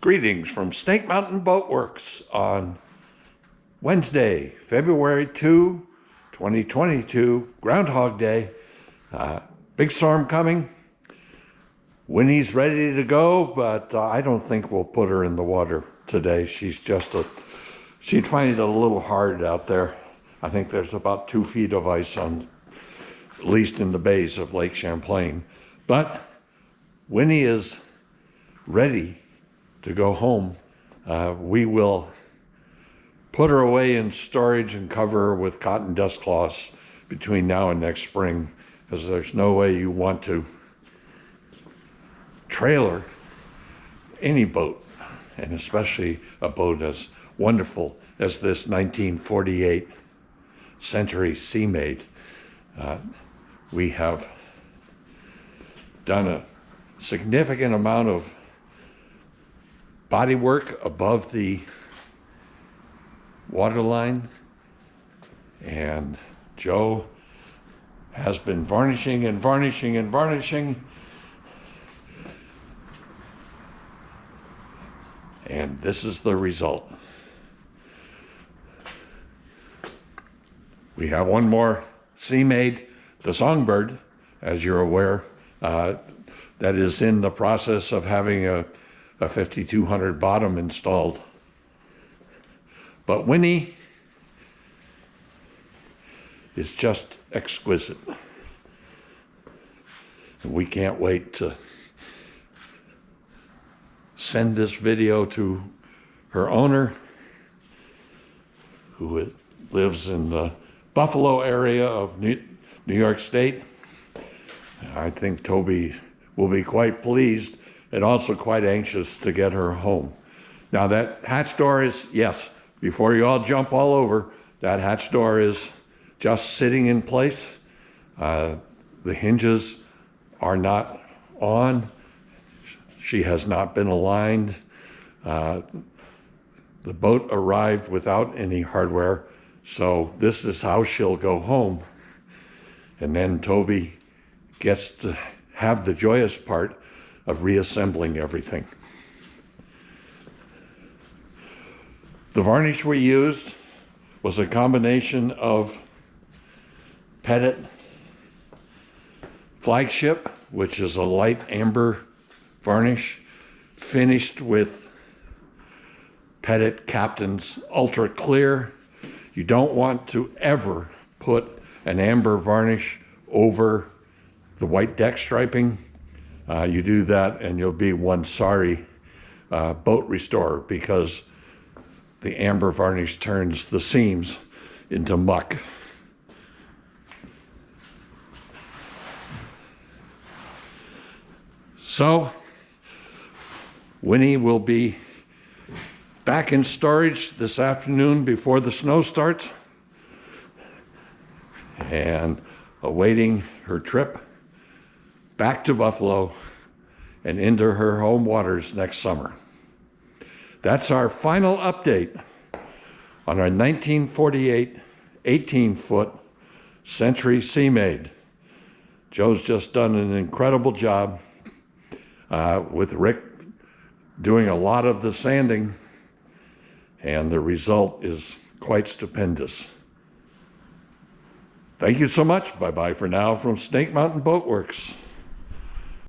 Greetings from Snake Mountain Boat Works on Wednesday, February 2, 2022, Groundhog Day. Big storm coming. Winnie's ready to go, but I don't think we'll put her in the water today. She'd find it a little hard out there. I think there's about 2 feet of ice on, at least in the bays of Lake Champlain. But Winnie is ready to go home. We will put her away in storage and cover her with cotton dust cloths between now and next spring, because there's no way you want to trailer any boat, and especially a boat as wonderful as this 1948 Century Sea Maid. We have done a significant amount of body work above the waterline, and Joe has been varnishing and varnishing and varnishing, and this is the result. We have one more Sea Maid, the Songbird, as you're aware, that is in the process of having a 5200 bottom installed. But Winnie is just exquisite. And we can't wait to send this video to her owner, who lives in the Buffalo area of New York State. I think Toby will be quite pleased and also quite anxious to get her home. Now that hatch door is, yes, before you all jump all over, that hatch door is just sitting in place. The hinges are not on. She has not been aligned. The boat arrived without any hardware, so this is how she'll go home. And then Toby gets to have the joyous part of reassembling everything. The varnish we used was a combination of Pettit Flagship, which is a light amber varnish, finished with Pettit Captain's Ultra Clear. You don't want to ever put an amber varnish over the white deck striping. You do that and you'll be one sorry boat restorer, because the amber varnish turns the seams into muck. So Winnie will be back in storage this afternoon before the snow starts, and awaiting her trip back to Buffalo and into her home waters next summer. That's our final update on our 1948 18-foot Century Sea Maid. Joe's just done an incredible job with Rick doing a lot of the sanding, and the result is quite stupendous. Thank you so much. Bye-bye for now from Snake Mountain Boat Works.